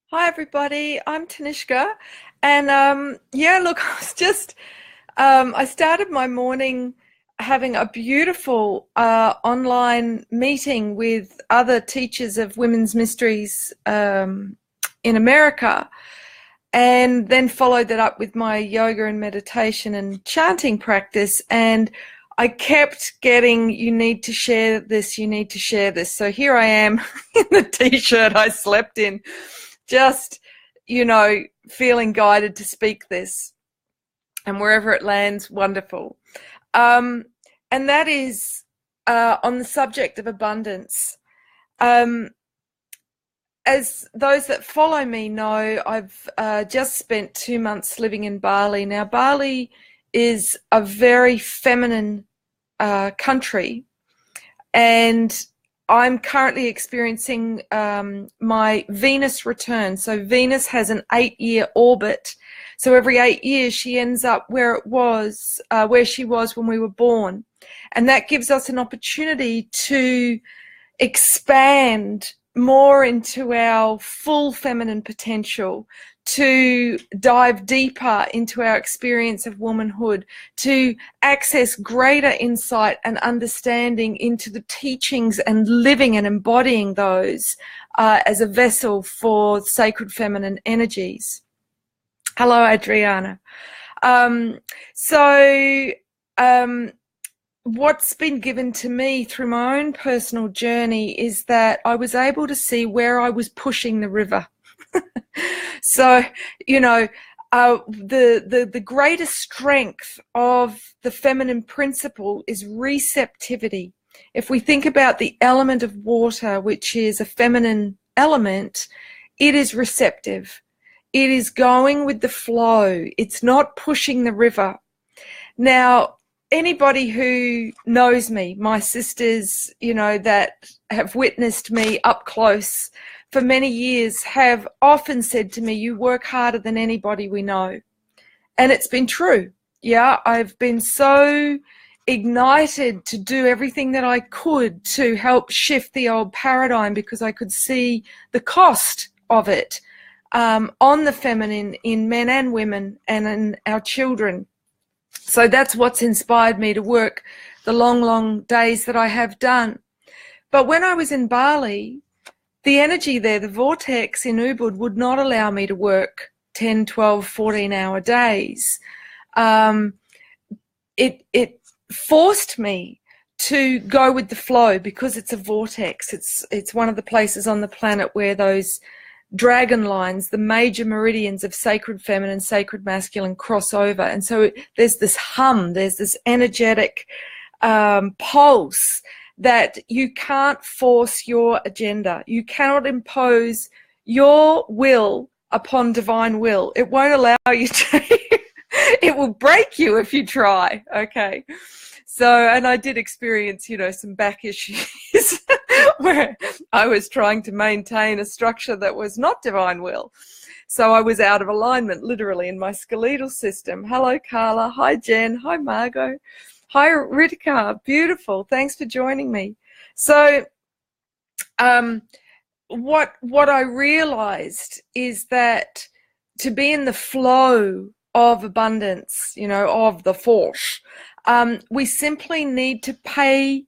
Hi everybody, I'm Tanishka, and yeah, look, I started my morning having a beautiful online meeting with other teachers of women's mysteries in America, and then followed that up with my yoga and meditation and chanting practice. And I kept getting, you need to share this, you need to share this. So here I am in the t-shirt I slept in, just, feeling guided to speak this. And wherever it lands, wonderful. Um, and that is on the subject of abundance. Um, as those that follow me know, I've just spent 2 months living in Bali. Now, Bali is a very feminine country, and I'm currently experiencing my Venus return. So Venus has an 8-year orbit. So every 8 years she ends up where she was when we were born. And that gives us an opportunity to expand more into our full feminine potential, to dive deeper into our experience of womanhood, to access greater insight and understanding into the teachings and living and embodying those as a vessel for sacred feminine energies. Hello, Adriana. So what's been given to me through my own personal journey is that I was able to see where I was pushing the river. So, the greatest strength of the feminine principle is receptivity. If we think about the element of water, which is a feminine element, it is receptive. It is going with the flow. It's not pushing the river. Now, anybody who knows me, my sisters, that have witnessed me up close for many years, have often said to me, you work harder than anybody we know. And it's been true. Yeah, I've been so ignited to do everything that I could to help shift the old paradigm, because I could see the cost of it on the feminine in men and women and in our children. So that's what's inspired me to work the long, long days that I have done. But when I was in Bali, the energy there, the vortex in Ubud, would not allow me to work 10, 12, 14-hour days. It forced me to go with the flow, because it's a vortex. It's one of the places on the planet where those dragon lines, the major meridians of sacred feminine, sacred masculine, cross over. And so there's this hum, there's this energetic pulse that you can't force your agenda. You cannot impose your will upon divine will. It won't allow you to. It will break you if you try. Okay. So, and I did experience, some back issues where I was trying to maintain a structure that was not divine will. So I was out of alignment, literally, in my skeletal system. Hello, Carla. Hi, Jen. Hi, Margot. Hi, Ritika. Beautiful. Thanks for joining me. So what I realized is that to be in the flow of abundance, of the force, we simply need to pay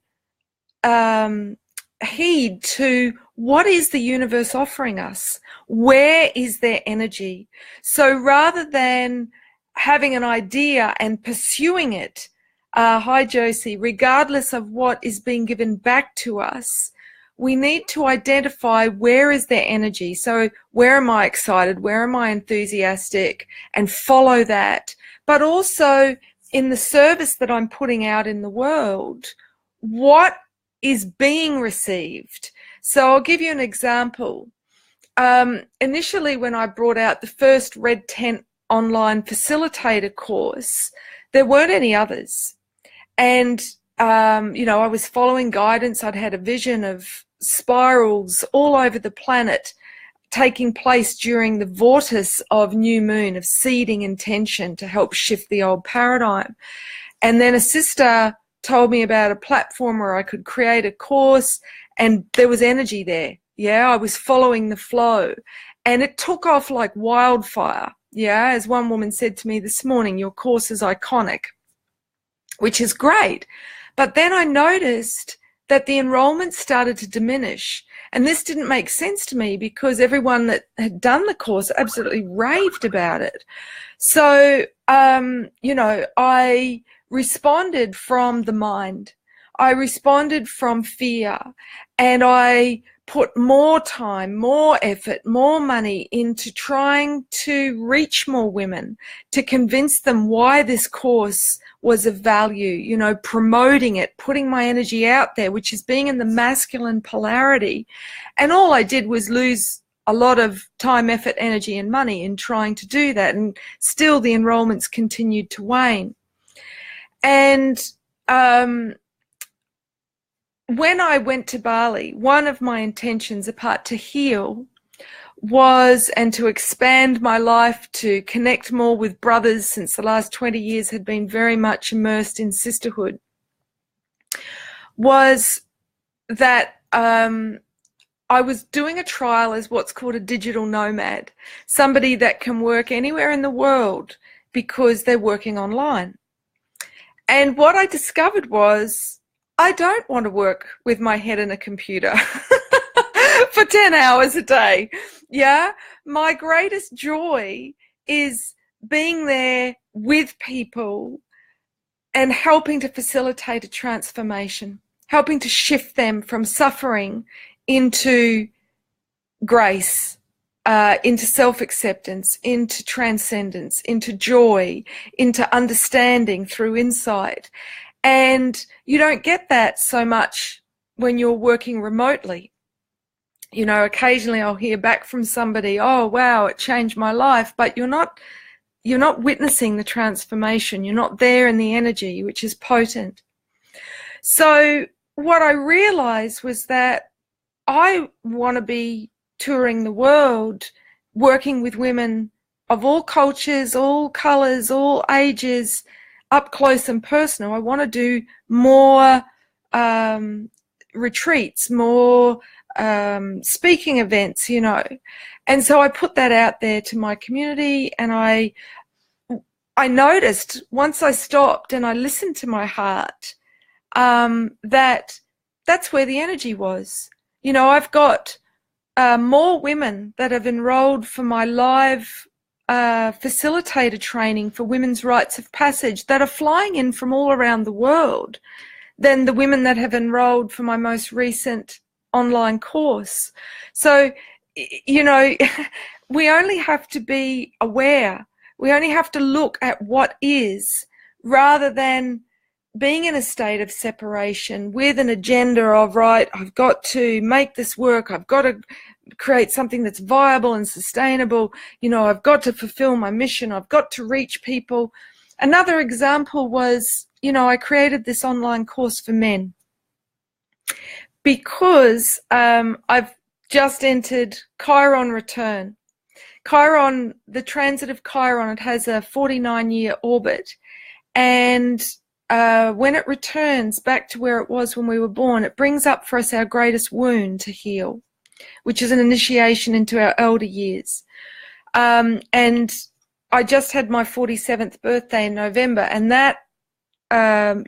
heed to what is the universe offering us? Where is their energy? So rather than having an idea and pursuing it, hi Josie, regardless of what is being given back to us, we need to identify where is their energy. So where am I excited? Where am I enthusiastic? And follow that. But also in the service that I'm putting out in the world, what is being received? So I'll give you an example. Initially, when I brought out the first Red Tent online facilitator course, there weren't any others. And, I was following guidance. I'd had a vision of spirals all over the planet taking place during the vortex of new moon, of seeding intention to help shift the old paradigm. And then a sister told me about a platform where I could create a course, and there was energy there. Yeah, I was following the flow. and it took off like wildfire. Yeah, as one woman said to me this morning, your course is iconic, which is great. But then I noticed that the enrollment started to diminish. And this didn't make sense to me because everyone that had done the course absolutely raved about it. So, you know, I responded from the mind. I responded from fear, and I put more time, more effort, more money into trying to reach more women, to convince them why this course was of value, you know, promoting it, putting my energy out there, which is being in the masculine polarity. And all I did was lose a lot of time, effort, energy, and money in trying to do that. And still the enrollments continued to wane. And when I went to Bali, one of my intentions, apart to heal, was and to expand my life, to connect more with brothers, since the last 20 years had been very much immersed in sisterhood, was that I was doing a trial as what's called a digital nomad, somebody that can work anywhere in the world because they're working online. And what I discovered was I don't want to work with my head in a computer for 10 hours a day. Yeah, my greatest joy is being there with people and helping to facilitate a transformation, helping to shift them from suffering into grace, into self-acceptance, into transcendence, into joy, into understanding through insight. And you don't get that so much when you're working remotely. You know, occasionally I'll hear back from somebody, oh, wow, it changed my life, but you're not witnessing the transformation. You're not there in the energy, which is potent. So what I realized was that I want to be touring the world, working with women of all cultures, all colors, all ages, up close and personal. I want to do more retreats, more speaking events, you know. And so I put that out there to my community, and I noticed once I stopped and I listened to my heart, that that's where the energy was. You know, I've got more women that have enrolled for my live facilitator training for women's rites of passage that are flying in from all around the world than the women that have enrolled for my most recent online course. So, you know, we only have to be aware. We only have to look at what is, rather than being in a state of separation with an agenda of, right, I've got to make this work, I've got to create something that's viable and sustainable, you know, I've got to fulfill my mission, I've got to reach people. Another example was, you know, I created this online course for men because I've just entered Chiron return. Chiron, the transit of Chiron, it has a 49-year orbit, and when it returns back to where it was when we were born, it brings up for us our greatest wound to heal, which is an initiation into our elder years. And I just had my 47th birthday in November, and that,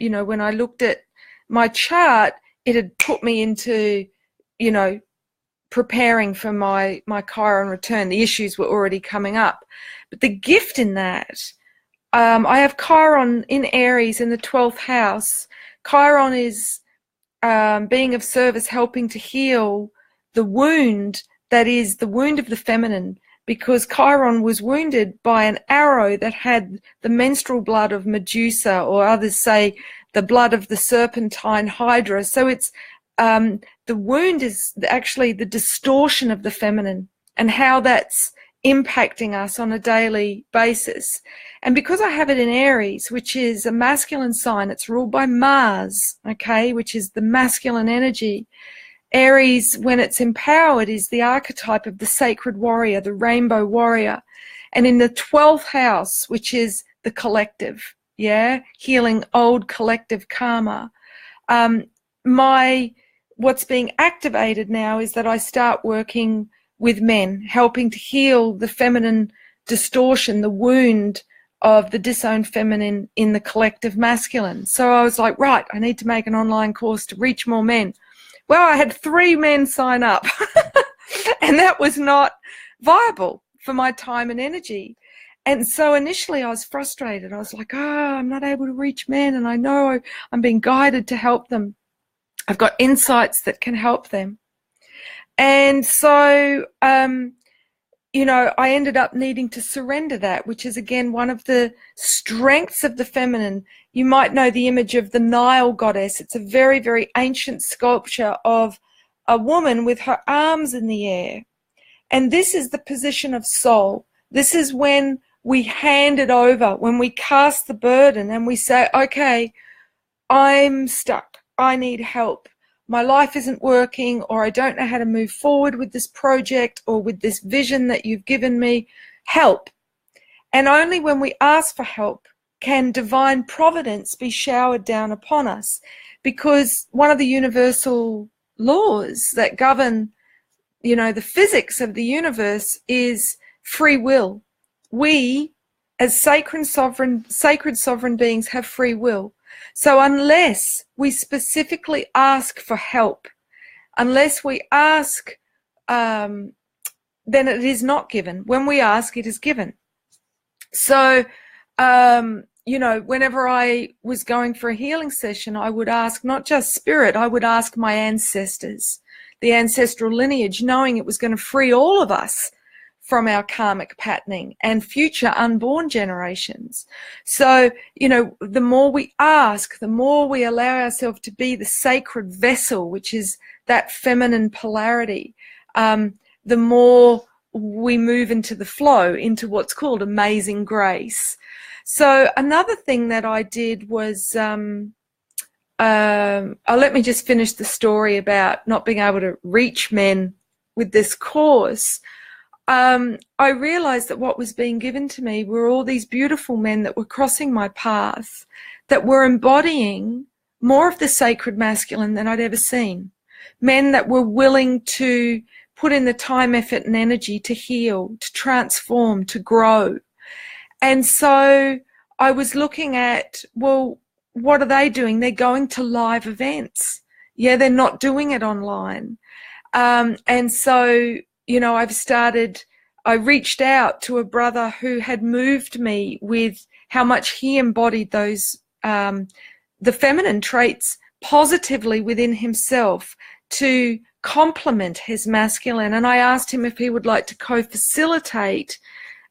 you know, when I looked at my chart, it had put me into, you know, preparing for my Chiron return. The issues were already coming up. But the gift in that, I have Chiron in Aries in the 12th house. Chiron is being of service, helping to heal the wound that is the wound of the feminine, because Chiron was wounded by an arrow that had the menstrual blood of Medusa, or others say the blood of the serpentine Hydra. So it's the wound is actually the distortion of the feminine and how that's impacting us on a daily basis. And because I have it in Aries, which is a masculine sign, it's ruled by Mars, okay, which is the masculine energy. Aries, when it's empowered, is the archetype of the sacred warrior, the rainbow warrior. And in the 12th house, which is the collective, yeah, healing old collective karma, what's being activated now is that I start working with men, helping to heal the feminine distortion, the wound of the disowned feminine in the collective masculine. So I was like, right, I need to make an online course to reach more men. Well, I had 3 men sign up and that was not viable for my time and energy. And so initially I was frustrated. I was like, I'm not able to reach men, and I know I'm being guided to help them. I've got insights that can help them. And so, I ended up needing to surrender that, which is, again, one of the strengths of the feminine. You might know the image of the Nile Goddess. It's a very, very ancient sculpture of a woman with her arms in the air. And this is the position of soul. This is when we hand it over, when we cast the burden and we say, okay, I'm stuck. I need help. My life isn't working, or I don't know how to move forward with this project or with this vision that you've given me. Help. And only when we ask for help can divine providence be showered down upon us, because one of the universal laws that govern, the physics of the universe is free will. We, as sacred sovereign beings, have free will. So unless we specifically ask for help, unless we ask, then it is not given. When we ask, it is given. So, whenever I was going for a healing session, I would ask not just spirit, I would ask my ancestors, the ancestral lineage, knowing it was going to free all of us from our karmic patterning and future unborn generations. So, the more we ask, the more we allow ourselves to be the sacred vessel, which is that feminine polarity, the more we move into the flow, into what's called amazing grace. So another thing that I did was, let me just finish the story about not being able to reach men with this course. I realized that what was being given to me were all these beautiful men that were crossing my path, that were embodying more of the sacred masculine than I'd ever seen. Men that were willing to put in the time, effort, and energy to heal, to transform, to grow. And so I was looking at, well, what are they doing? They're going to live events. Yeah, they're not doing it online. And so, I reached out to a brother who had moved me with how much he embodied those, the feminine traits positively within himself to complement his masculine. And I asked him if he would like to co-facilitate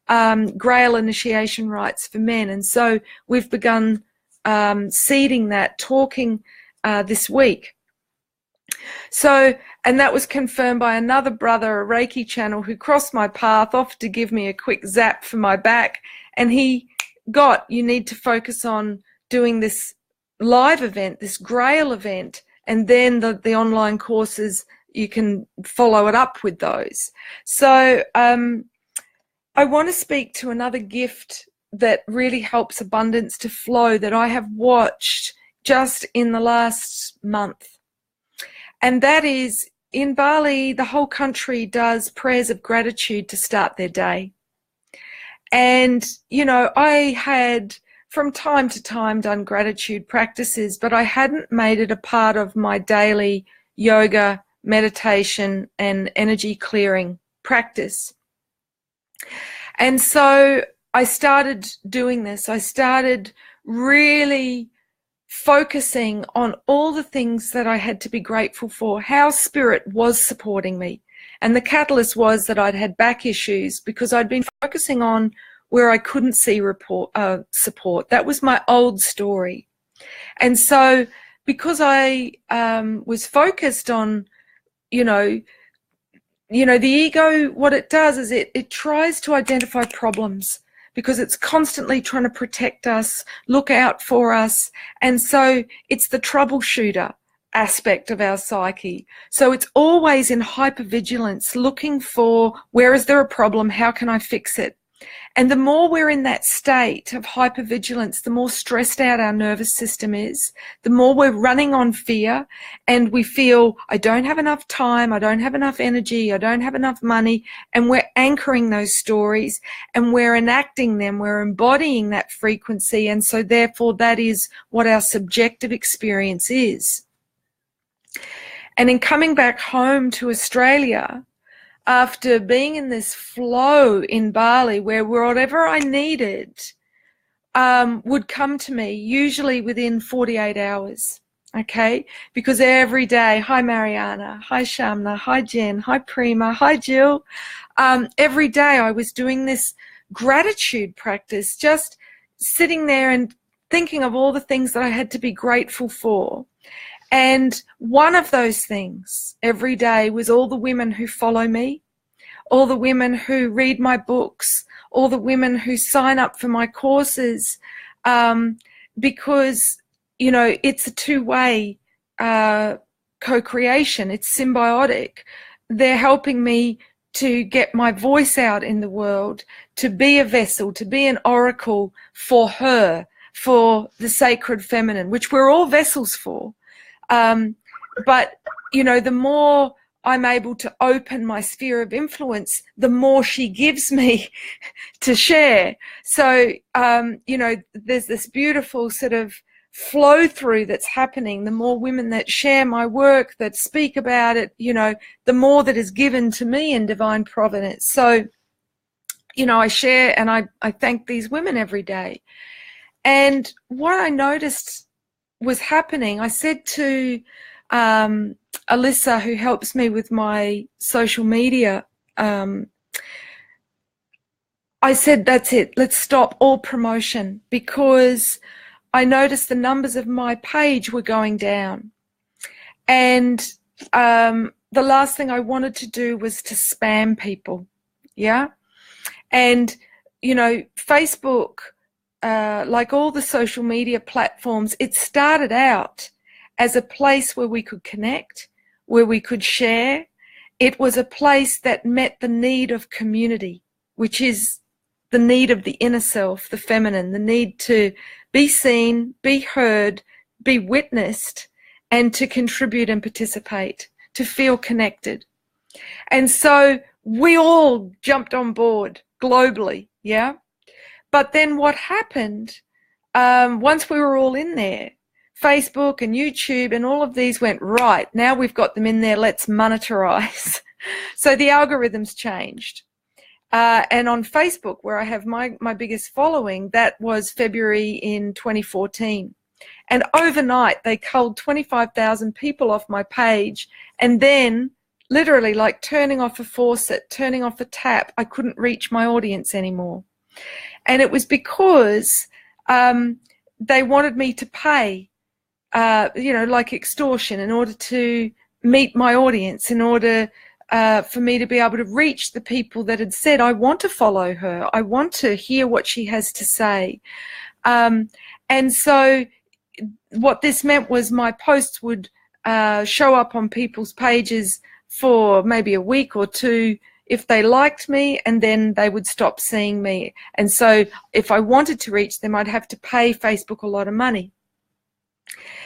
Grail initiation rites for men. And so we've begun seeding that, talking this week. So, and that was confirmed by another brother, a Reiki channel, who crossed my path, offered to give me a quick zap for my back. And he got, you need to focus on doing this live event, this Grail event, and then the online courses, you can follow it up with those. So I want to speak to another gift that really helps abundance to flow that I have watched just in the last month. And that is, in Bali, the whole country does prayers of gratitude to start their day. And, I had from time to time done gratitude practices, but I hadn't made it a part of my daily yoga, meditation, and energy clearing practice. And so I started doing this. I started really focusing on all the things that I had to be grateful for, how spirit was supporting me. And the catalyst was that I'd had back issues because I'd been focusing on where I couldn't see support. That was my old story. And so because I was focused on, the ego, what it does is it tries to identify problems, because it's constantly trying to protect us, look out for us. And so it's the troubleshooter aspect of our psyche. So it's always in hypervigilance, looking for, where is there a problem? How can I fix it? And the more we're in that state of hypervigilance, the more stressed out our nervous system is, the more we're running on fear, and we feel, I don't have enough time, I don't have enough energy, I don't have enough money, and we're anchoring those stories and we're enacting them, we're embodying that frequency, and so therefore that is what our subjective experience is. And in coming back home to Australia, after being in this flow in Bali where whatever I needed would come to me, usually within 48 hours, okay? Because every day, hi Mariana, hi Shamna, hi Jen, hi Prima, hi Jill. Every day I was doing this gratitude practice, just sitting there and thinking of all the things that I had to be grateful for. And one of those things every day was all the women who follow me, all the women who read my books, all the women who sign up for my courses, because, you know, it's a two-way co-creation. It's symbiotic. They're helping me to get my voice out in the world, to be a vessel, to be an oracle for her, for the sacred feminine, which we're all vessels for. But, you know, the more I'm able to open my sphere of influence, the more she gives me to share. So, you know, there's this beautiful sort of flow through that's happening. The more women that share my work, that speak about it, you know, the more that is given to me in divine providence. So, you know, I share and I thank these women every day. And what I noticed was happening, I said to Alyssa, who helps me with my social media, I said, that's it, let's stop all promotion, because I noticed the numbers of my page were going down. And the last thing I wanted to do was to spam people, yeah? And, you know, Facebook, like all the social media platforms, it started out as a place where we could connect, where we could share. It was a place that met the need of community, which is the need of the inner self, the feminine, the need to be seen, be heard, be witnessed, and to contribute and participate, to feel connected. And so we all jumped on board globally, yeah? But then what happened, once we were all in there, Facebook and YouTube and all of these went, right, now we've got them in there, let's monetize. So the algorithms changed. And on Facebook, where I have my biggest following, that was February in 2014. And overnight, they culled 25,000 people off my page. And then, literally, like turning off a faucet, turning off a tap, I couldn't reach my audience anymore. And it was because they wanted me to pay, you know, like extortion, in order to meet my audience, in order for me to be able to reach the people that had said, I want to follow her, I want to hear what she has to say. And so what this meant was my posts would show up on people's pages for maybe a week or two if they liked me, and then they would stop seeing me. And so if I wanted to reach them, I'd have to pay Facebook a lot of money.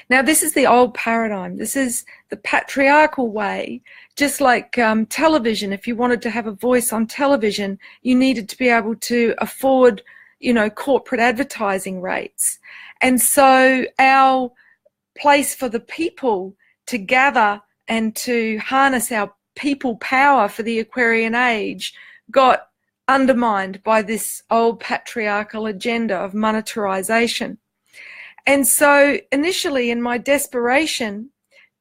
Now, this is the old paradigm. This is the patriarchal way. Just like television, if you wanted to have a voice on television, you needed to be able to afford, you know, corporate advertising rates. And so our place for the people to gather and to harness our people power for the Aquarian age got undermined by this old patriarchal agenda of monetarization. And so initially, in my desperation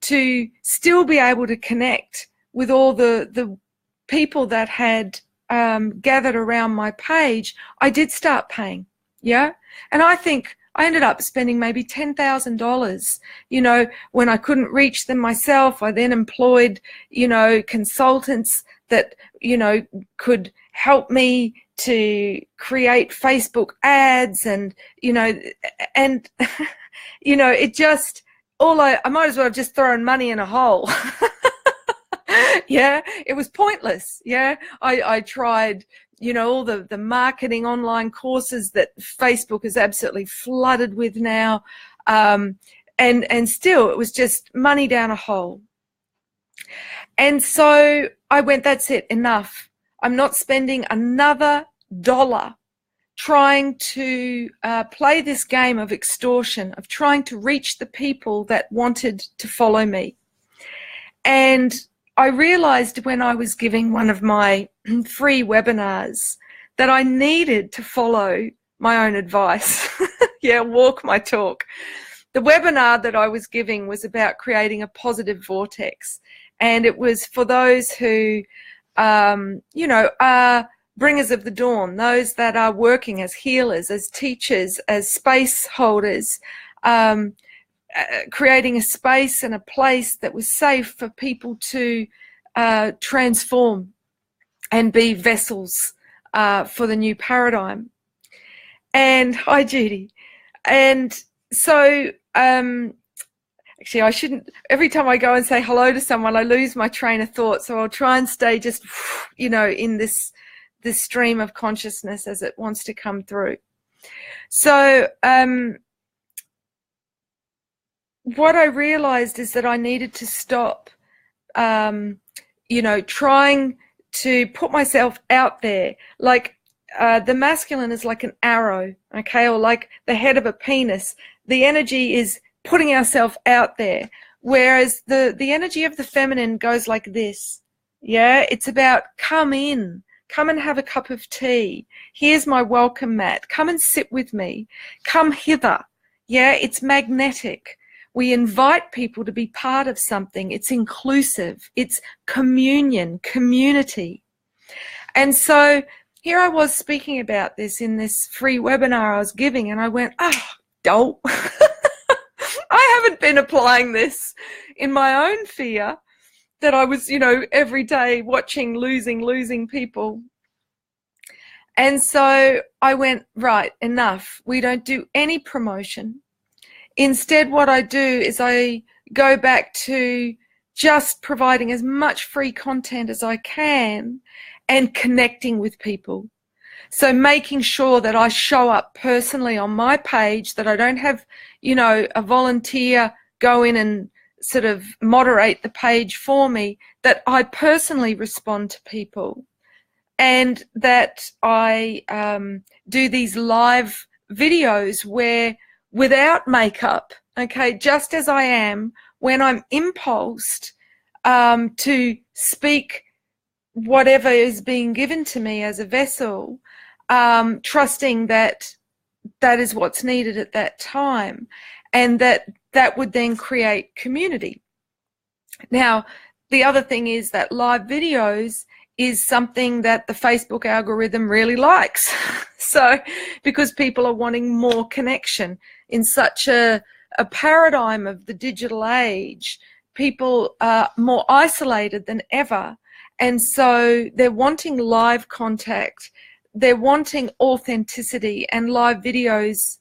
to still be able to connect with all the people that had gathered around my page, I did start paying, yeah? And I think I ended up spending maybe $10,000, you know, when I couldn't reach them myself. I then employed, you know, consultants that, you know, could help me to create Facebook ads, and, you know, and, you know, it just, I might as well have just thrown money in a hole. Yeah, it was pointless. Yeah, I tried, all the marketing online courses that Facebook is absolutely flooded with now. And still it was just money down a hole. And so I went, that's it, enough. I'm not spending another dollar trying to play this game of extortion, of trying to reach the people that wanted to follow me. And I realized when I was giving one of my free webinars that I needed to follow my own advice. Yeah, walk my talk. The webinar that I was giving was about creating a positive vortex. And it was for those who, are bringers of the dawn, those that are working as healers, as teachers, as space holders, creating a space and a place that was safe for people to transform and be vessels for the new paradigm. And hi, Judy. And so actually, I shouldn't, every time I go and say hello to someone, I lose my train of thought. So I'll try and stay just, in this stream of consciousness as it wants to come through. So what I realized is that I needed to stop, trying to put myself out there. Like the masculine is like an arrow, okay, or like the head of a penis. The energy is putting ourselves out there, whereas the energy of the feminine goes like this. Yeah, it's about come in. Come and have a cup of tea. Here's my welcome mat. Come and sit with me. Come hither. Yeah, it's magnetic. We invite people to be part of something. It's inclusive. It's communion, community. And so here I was speaking about this in this free webinar I was giving, and I went, dope. I haven't been applying this in my own fear that I was, every day watching losing people. And so I went, right, enough. We don't do any promotion. Instead, what I do is I go back to just providing as much free content as I can and connecting with people. So making sure that I show up personally on my page, that I don't have, a volunteer go in and sort of moderate the page for me, that I personally respond to people, and that I do these live videos where without makeup, okay, just as I am, when I'm impulsed to speak whatever is being given to me as a vessel, trusting that that is what's needed at that time, and that would then create community. Now, the other thing is that live videos is something that the Facebook algorithm really likes. So, because people are wanting more connection in such a paradigm of the digital age, people are more isolated than ever. And so they're wanting live contact. They're wanting authenticity, and live videos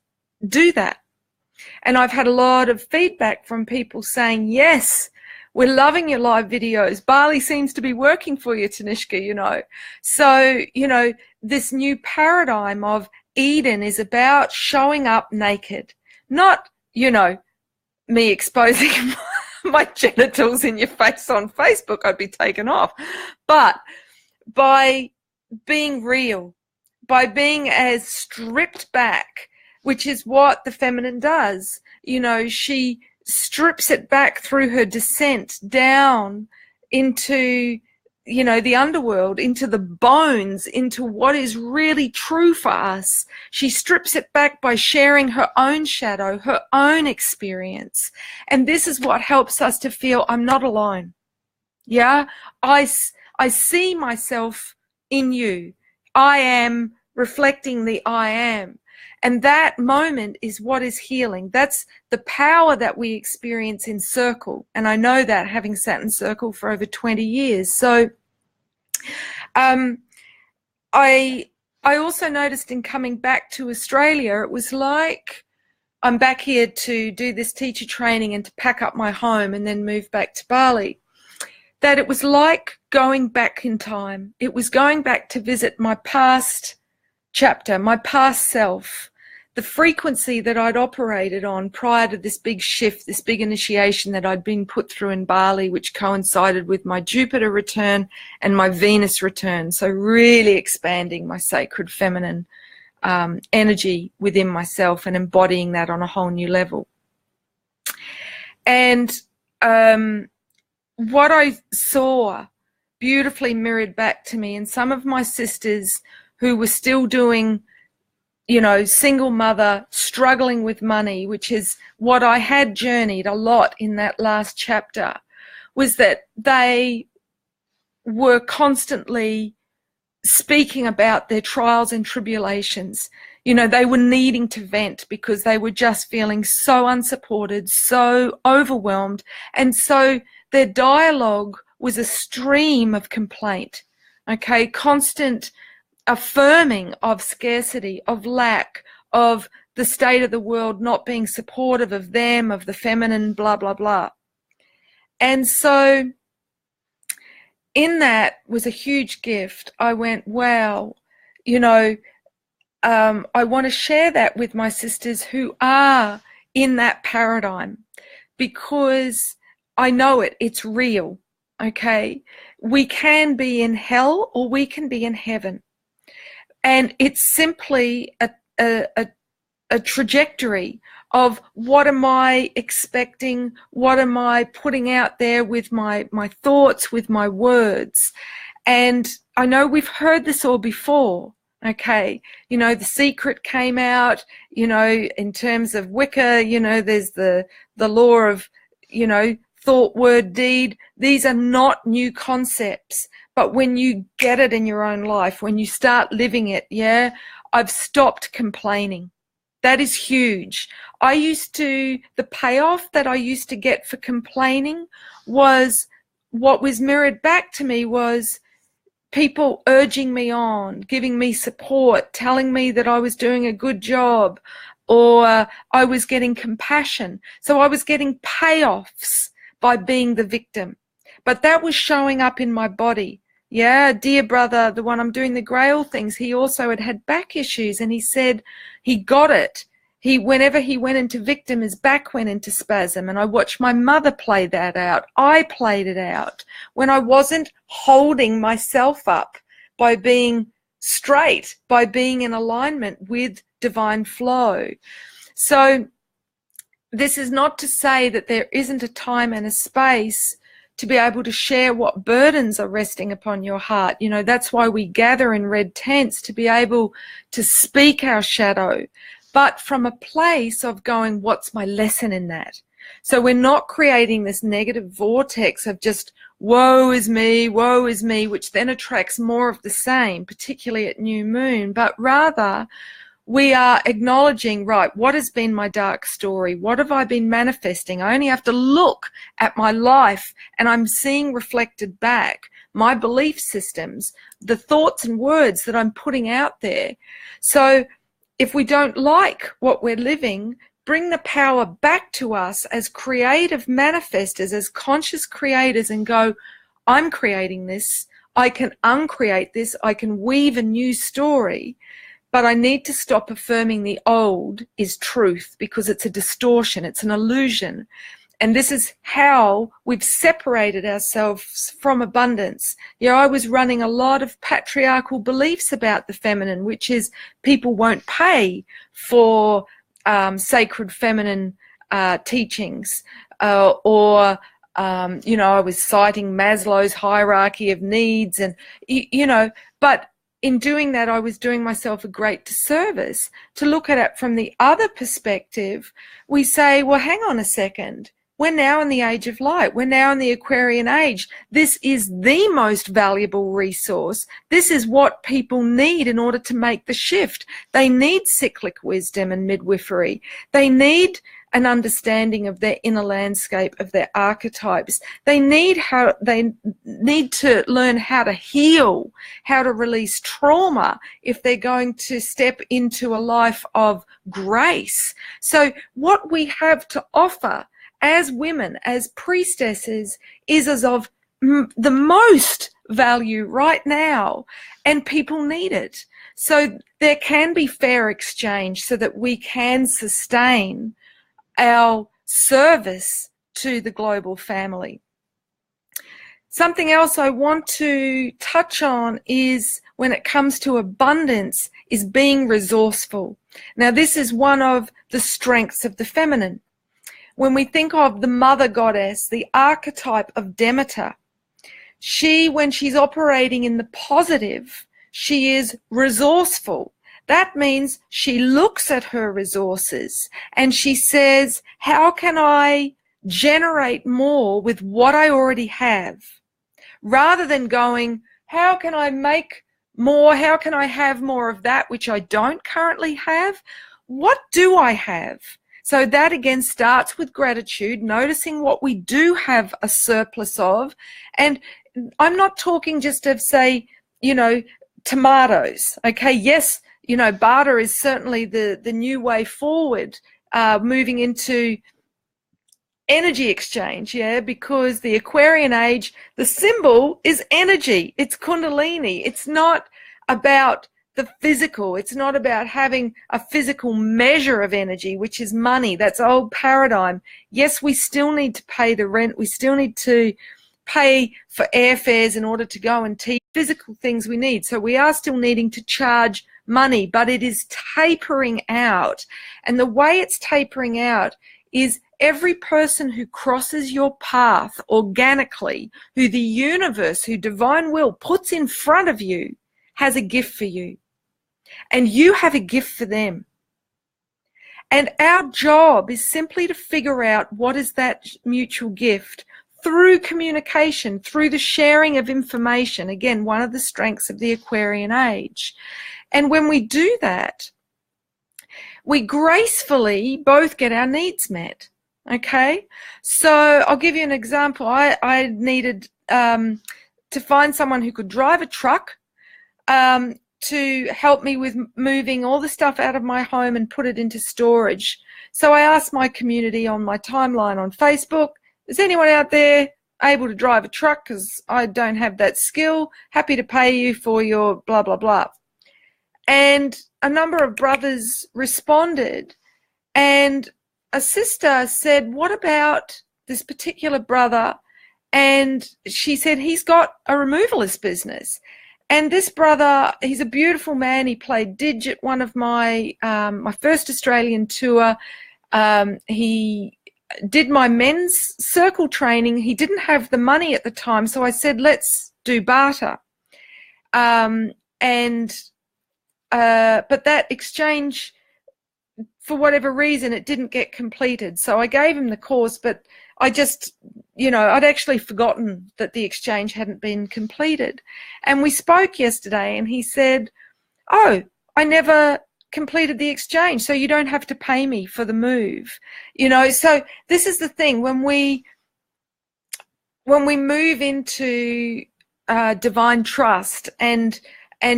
do that. And I've had a lot of feedback from people saying, yes, we're loving your live videos. Bali seems to be working for you, Tanishka, So, this new paradigm of Eden is about showing up naked, not, me exposing my genitals in your face on Facebook. I'd be taken off. But by being real, by being as stripped back, which is what the feminine does. She strips it back through her descent down into, the underworld, into the bones, into what is really true for us. She strips it back by sharing her own shadow, her own experience. And this is what helps us to feel I'm not alone. Yeah, I see myself in you. I am reflecting the I am. And that moment is what is healing. That's the power that we experience in circle. And I know that, having sat in circle for over 20 years. So I also noticed in coming back to Australia, it was like I'm back here to do this teacher training and to pack up my home and then move back to Bali. that it was like going back in time. It was going back to visit my past chapter, my past self, the frequency that I'd operated on prior to this big shift, this big initiation that I'd been put through in Bali, which coincided with my Jupiter return and my Venus return. So really expanding my sacred feminine energy within myself and embodying that on a whole new level. And what I saw beautifully mirrored back to me, and some of my sisters who were still doing, you know, single mother, struggling with money, which is what I had journeyed a lot in that last chapter, was that they were constantly speaking about their trials and tribulations. You know, they were needing to vent because they were just feeling so unsupported, so overwhelmed. And so their dialogue was a stream of complaint, okay, constant affirming of scarcity, of lack, of the state of the world not being supportive of them, of the feminine, blah, blah, blah. And so in that was a huge gift. I went, wow, you know, I want to share that with my sisters who are in that paradigm, because I know it's real, okay? We can be in hell or we can be in heaven. And it's simply a trajectory of what am I expecting, what am I putting out there with my thoughts, with my words. And I know we've heard this all before, okay? You know, The Secret came out, you know, in terms of Wicca, you know, there's the law of, you know, thought, word, deed. These are not new concepts. But when you get it in your own life, when you start living it, yeah, I've stopped complaining. That is huge. The payoff that I used to get for complaining was, what was mirrored back to me was people urging me on, giving me support, telling me that I was doing a good job, or I was getting compassion. So I was getting payoffs by being the victim. But that was showing up in my body. Yeah, dear brother, the one I'm doing the Grail things, he also had back issues, and he said he got it. Whenever he went into victim, his back went into spasm, and I watched my mother play that out. I played it out when I wasn't holding myself up by being straight, by being in alignment with divine flow. So this is not to say that there isn't a time and a space to be able to share what burdens are resting upon your heart. You know, that's why we gather in red tents, to be able to speak our shadow, but from a place of going, what's my lesson in that? So we're not creating this negative vortex of just woe is me, which then attracts more of the same, particularly at new moon, but rather we are acknowledging, right, what has been my dark story? What have I been manifesting? I only have to look at my life and I'm seeing reflected back my belief systems, the thoughts and words that I'm putting out there. So if we don't like what we're living, bring the power back to us as creative manifestors, as conscious creators, and go, I'm creating this. I can uncreate this. I can weave a new story. But I need to stop affirming the old is truth, because it's a distortion, it's an illusion. And this is how we've separated ourselves from abundance. You know, I was running a lot of patriarchal beliefs about the feminine, which is people won't pay for sacred feminine teachings, or you know, I was citing Maslow's hierarchy of needs, and, you know, but in doing that, I was doing myself a great disservice. To look at it from the other perspective, we say, well, hang on a second. We're now in the age of light. We're now in the Aquarian age. This is the most valuable resource. This is what people need in order to make the shift. They need cyclic wisdom and midwifery. They need an understanding of their inner landscape, of their archetypes. They need to learn how to heal, how to release trauma if they're going to step into a life of grace. So what we have to offer as women, as priestesses, is as of the most value right now, and people need it. So there can be fair exchange so that we can sustain our service to the global family. Something else I want to touch on is, when it comes to abundance, is being resourceful. Now, this is one of the strengths of the feminine. When we think of the mother goddess, the archetype of Demeter, when she's operating in the positive, she is resourceful. That means she looks at her resources and she says, how can I generate more with what I already have? Rather than going, how can I make more? How can I have more of that which I don't currently have? What do I have? So that again starts with gratitude, noticing what we do have a surplus of. And I'm not talking just of, say, tomatoes. Okay, yes, barter is certainly the new way forward, moving into energy exchange, because the Aquarian age, the symbol is energy. It's Kundalini. It's not about the physical. It's not about having a physical measure of energy, which is money. That's old paradigm. Yes, we still need to pay the rent. We still need to pay for airfares in order to go and teach physical things we need. So we are still needing to charge money, but it is tapering out. And the way it's tapering out is every person who crosses your path organically, who the universe, who divine will puts in front of you, has a gift for you. And you have a gift for them. And our job is simply to figure out what is that mutual gift through communication, through the sharing of information. Again, one of the strengths of the Aquarian age. And when we do that, we gracefully both get our needs met. Okay, so I'll give you an example. I needed to find someone who could drive a truck to help me with moving all the stuff out of my home and put it into storage. So I asked my community on my timeline on Facebook, is anyone out there able to drive a truck? Because I don't have that skill. Happy to pay you for your blah, blah, blah. And a number of brothers responded, and a sister said, what about this particular brother? And she said, he's got a removalist business. And this brother, he's a beautiful man. He played Dig at one of my first Australian tour. He did my men's circle training. He didn't have the money at the time, so I said, let's do barter. But that exchange, for whatever reason, it didn't get completed. So I gave him the course, but I just, I'd actually forgotten that the exchange hadn't been completed. And we spoke yesterday and he said, oh, I never completed the exchange, so you don't have to pay me for the move. So this is the thing. When we move into divine trust and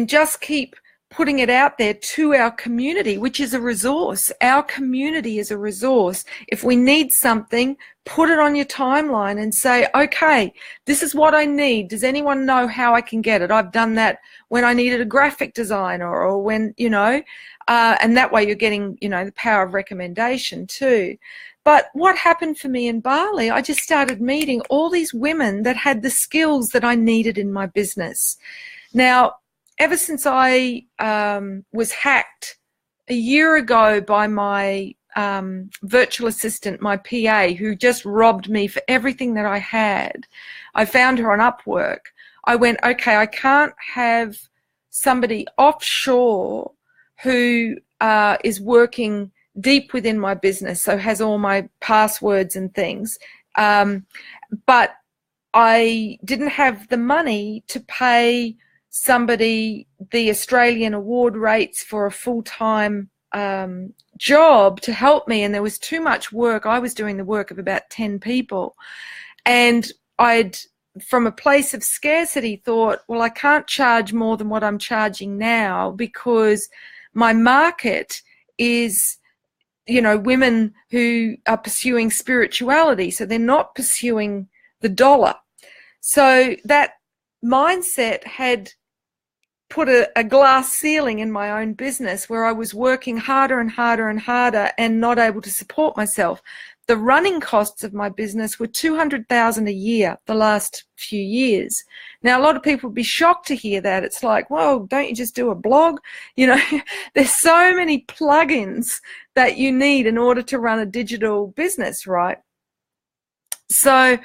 just keep putting it out there to our community, which is a resource. Our community is a resource. If we need something, put it on your timeline and say, okay, this is what I need. Does anyone know how I can get it? I've done that when I needed a graphic designer, or when, and that way you're getting, the power of recommendation too. But what happened for me in Bali, I just started meeting all these women that had the skills that I needed in my business. Now, ever since I was hacked a year ago by my virtual assistant, my PA, who just robbed me for everything that I had, I found her on Upwork. I went, okay, I can't have somebody offshore who is working deep within my business, so has all my passwords and things. But I didn't have the money to pay somebody the Australian award rates for a full-time job to help me, and there was too much work. I was doing the work of about 10 people, and I'd, from a place of scarcity, thought, well, I can't charge more than what I'm charging now, because my market is, women who are pursuing spirituality, so they're not pursuing the dollar. So that mindset had put a glass ceiling in my own business where I was working harder and harder and harder and not able to support myself. The running costs of my business were $200,000 a year the last few years. Now, a lot of people would be shocked to hear that. It's like, well, don't you just do a blog? You know, there's so many plugins that you need in order to run a digital business, right? So,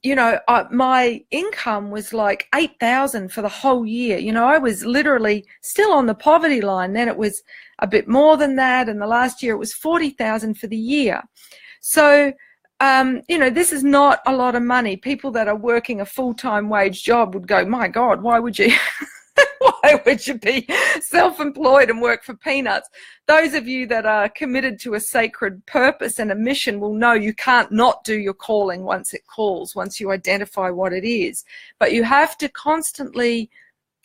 you know, my income was like $8,000 for the whole year. You know, I was literally still on the poverty line. Then it was a bit more than that. And the last year it was $40,000 for the year. So, you know, this is not a lot of money. People that are working a full-time wage job would go, my God, why would you? Why would you be self-employed and work for peanuts? Those of you that are committed to a sacred purpose and a mission will know you can't not do your calling once it calls, once you identify what it is. But you have to constantly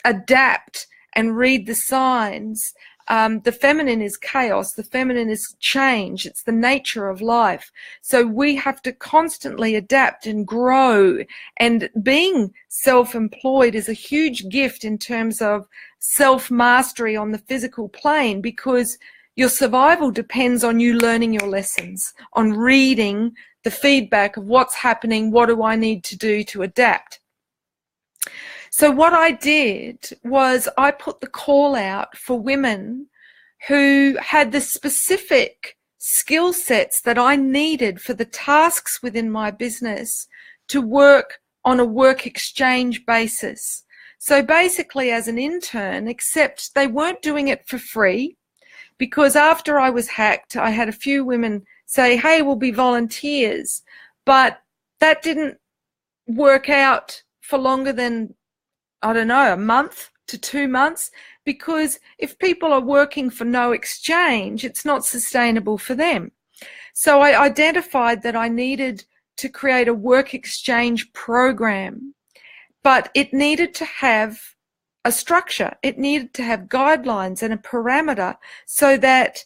adapt and read the signs. The feminine is chaos. The feminine is change. It's the nature of life. So we have to constantly adapt and grow. And being self-employed is a huge gift in terms of self-mastery on the physical plane, because your survival depends on you learning your lessons, on reading the feedback of what's happening, what do I need to do to adapt. So what I did was I put the call out for women who had the specific skill sets that I needed for the tasks within my business to work on a work exchange basis. So basically as an intern, except they weren't doing it for free, because after I was hacked, I had a few women say, hey, we'll be volunteers. But that didn't work out for longer than, I don't know, a month to 2 months, because if people are working for no exchange, it's not sustainable for them. So I identified that I needed to create a work exchange program, but it needed to have a structure. It needed to have guidelines and a parameter so that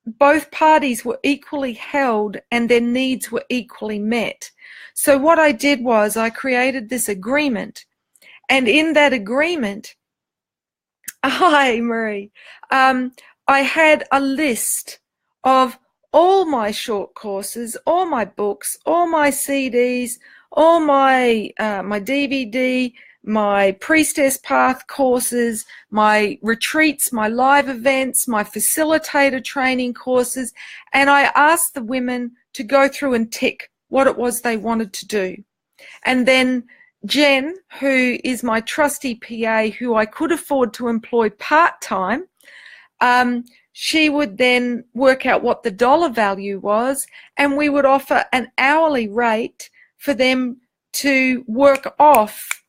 both parties were equally held and their needs were equally met. So what I did was I created this agreement. And in that agreement, hi Marie, I had a list of all my short courses, all my books, all my CDs, all my my DVD, my Priestess Path courses, my retreats, my live events, my facilitator training courses, and I asked the women to go through and tick what it was they wanted to do. And then Jen, who is my trusty PA, who I could afford to employ part-time, she would then work out what the dollar value was, and we would offer an hourly rate for them to work off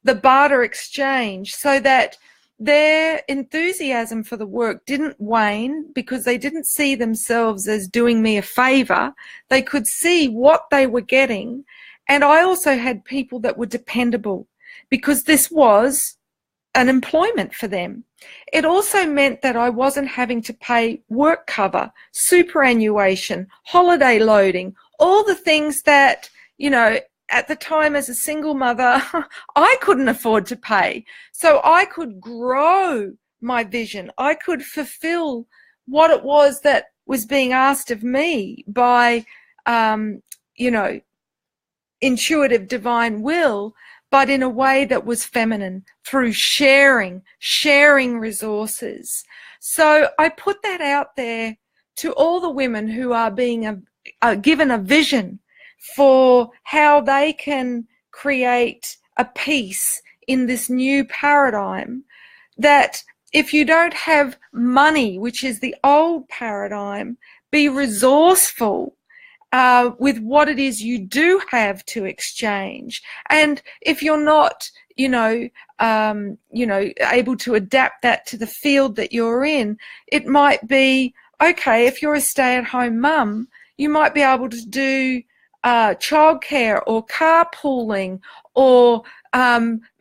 the barter exchange, so that their enthusiasm for the work didn't wane, because they didn't see themselves as doing me a favor. They could see what they were getting. And I also had people that were dependable, because this was an employment for them. It also meant that I wasn't having to pay work cover, superannuation, holiday loading, all the things that, you know, at the time as a single mother, I couldn't afford to pay. So I could grow my vision. I could fulfill what it was that was being asked of me by, you know, intuitive divine will, but in a way that was feminine, through sharing resources. So I put that out there to all the women who are being given a vision for how they can create a peace in this new paradigm, that if you don't have money, which is the old paradigm, be resourceful with what it is you do have to exchange. And if you're not, able to adapt that to the field that you're in, it might be, okay, if you're a stay-at-home mum, you might be able to do childcare or carpooling, or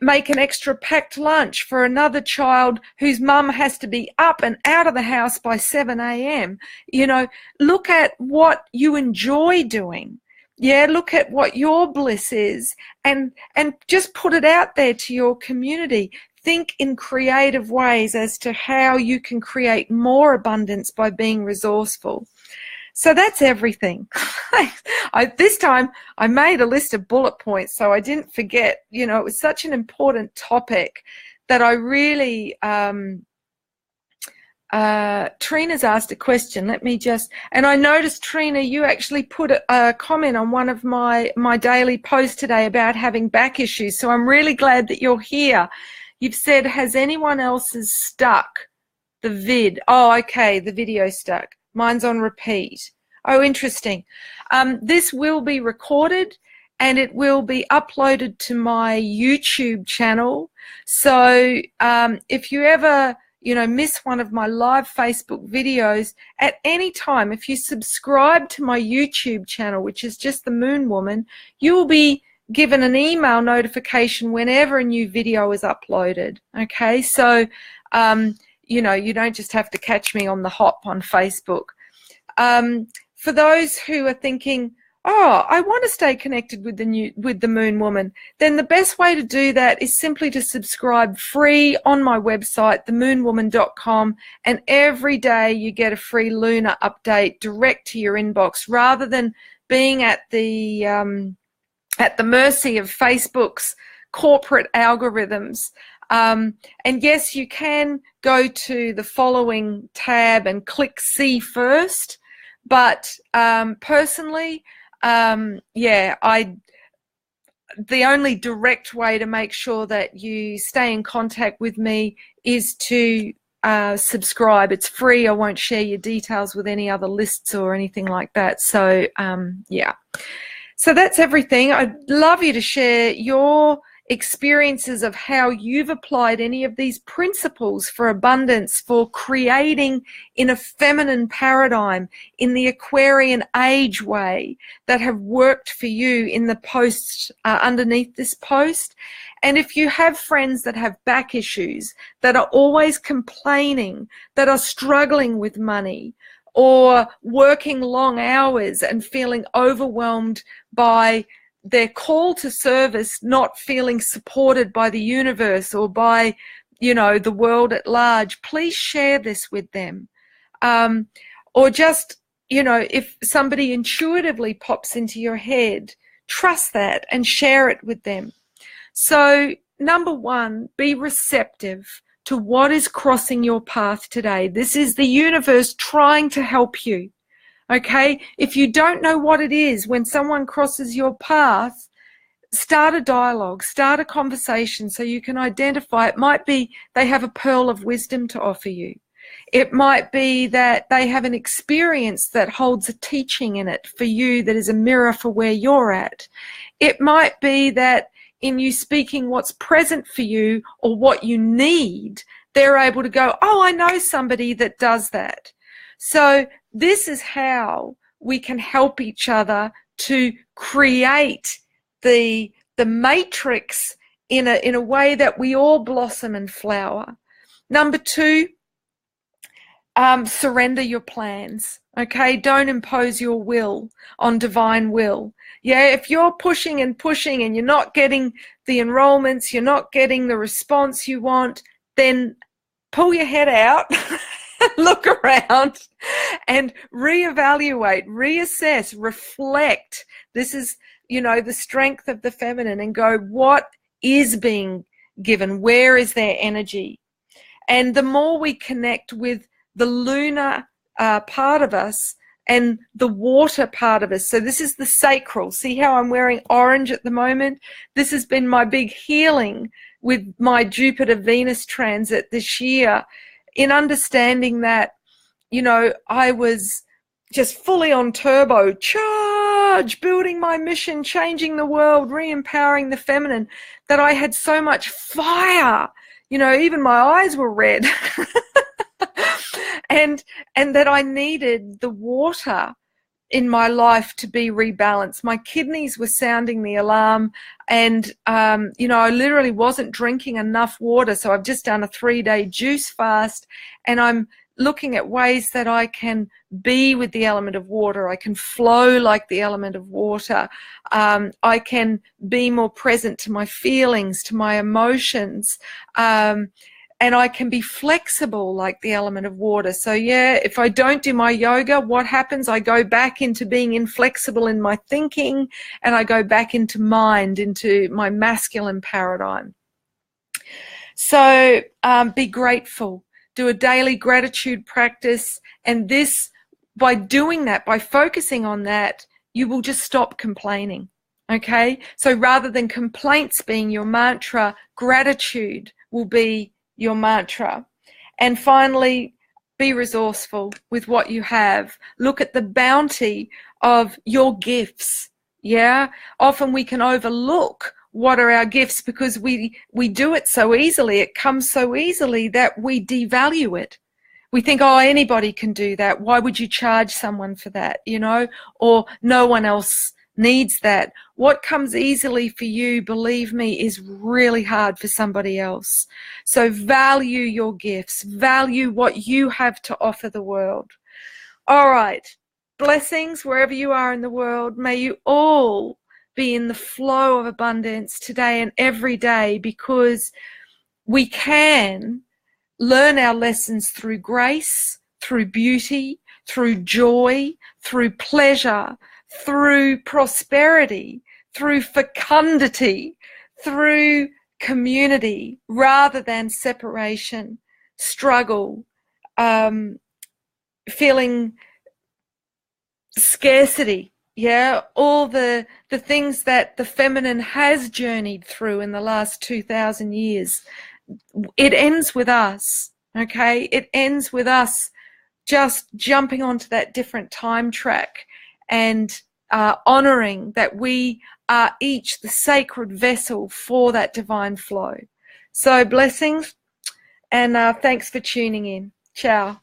make an extra packed lunch for another child whose mum has to be up and out of the house by 7 a.m. You know, look at what you enjoy doing, Yeah, look at what your bliss is, and just put it out there to your community. Think in creative ways as to how you can create more abundance by being resourceful. So that's everything. This time I made a list of bullet points so I didn't forget. You know, it was such an important topic that I really Trina's asked a question. Let me just, and I noticed, Trina, you actually put a comment on one of my daily posts today about having back issues. So I'm really glad that you're here. You've said, has anyone else's stuck the vid? Oh, okay, the video stuck. Mine's on repeat. Oh, interesting. This will be recorded and it will be uploaded to my YouTube channel. So if you ever miss one of my live Facebook videos at any time, if you subscribe to my YouTube channel, which is just the Moon Woman, you will be given an email notification whenever a new video is uploaded. Okay, so you don't just have to catch me on the hop on Facebook. For those who are thinking, oh, I want to stay connected with the Moon Woman, then the best way to do that is simply to subscribe free on my website, themoonwoman.com, and every day you get a free lunar update direct to your inbox, rather than being at the mercy of Facebook's corporate algorithms. And yes, you can go to the following tab and click see first, but personally, the only direct way to make sure that you stay in contact with me is to subscribe. It's free. I won't share your details with any other lists or anything like that. So so that's everything. I'd love you to share your experiences of how you've applied any of these principles for abundance, for creating in a feminine paradigm, in the Aquarian age way, that have worked for you in the posts underneath this post. And if you have friends that have back issues, that are always complaining, that are struggling with money, or working long hours and feeling overwhelmed by their call to service, not feeling supported by the universe or by, the world at large, please share this with them. Or just, if somebody intuitively pops into your head, trust that and share it with them. So, number one, be receptive to what is crossing your path today. This is the universe trying to help you. Okay, if you don't know what it is when someone crosses your path, start a dialogue, start a conversation so you can identify. It might be they have a pearl of wisdom to offer you. It might be that they have an experience that holds a teaching in it for you that is a mirror for where you're at. It might be that in you speaking what's present for you or what you need, they're able to go, oh, I know somebody that does that. So this is how we can help each other to create the matrix in a way that we all blossom and flower. Number two, surrender your plans. Okay, don't impose your will on divine will. Yeah, if you're pushing and pushing and you're not getting the enrollments, you're not getting the response you want, then pull your head out. Look around and reevaluate, reassess, reflect. This is, the strength of the feminine, and go, what is being given? Where is their energy? And the more we connect with the lunar part of us and the water part of us. So this is the sacral. See how I'm wearing orange at the moment? This has been my big healing with my Jupiter-Venus transit this year, in understanding that, I was just fully on turbo, charge, building my mission, changing the world, re-empowering the feminine, that I had so much fire, even my eyes were red. and that I needed the water in my life to be rebalanced. My kidneys were sounding the alarm, and I literally wasn't drinking enough water. So I've just done a 3-day juice fast, and I'm looking at ways that I can be with the element of water. I can flow like the element of water. I can be more present to my feelings, to my emotions. And I can be flexible like the element of water. So yeah, if I don't do my yoga, what happens? I go back into being inflexible in my thinking, and I go back into mind, into my masculine paradigm. So be grateful. Do a daily gratitude practice. And this, by doing that, by focusing on that, you will just stop complaining. Okay? So rather than complaints being your mantra, gratitude will be your mantra. And finally, be resourceful with what you have. Look at the bounty of your gifts. Yeah, often we can overlook what are our gifts because we do it so easily. It comes so easily that we devalue it. We think, oh, anybody can do that. Why would you charge someone for that? You know, or no one else needs that. What comes easily for you, believe me, is really hard for somebody else. So value your gifts, value what you have to offer the world. All right, blessings wherever you are in the world. May you all be in the flow of abundance today and every day, because we can learn our lessons through grace, through beauty, through joy, through pleasure, through prosperity, through fecundity, through community, rather than separation, struggle, feeling scarcity. Yeah, all the things that the feminine has journeyed through in the last 2,000 years. It ends with us, okay? It ends with us just jumping onto that different time track and honoring that we are each the sacred vessel for that divine flow. So blessings, and thanks for tuning in. Ciao.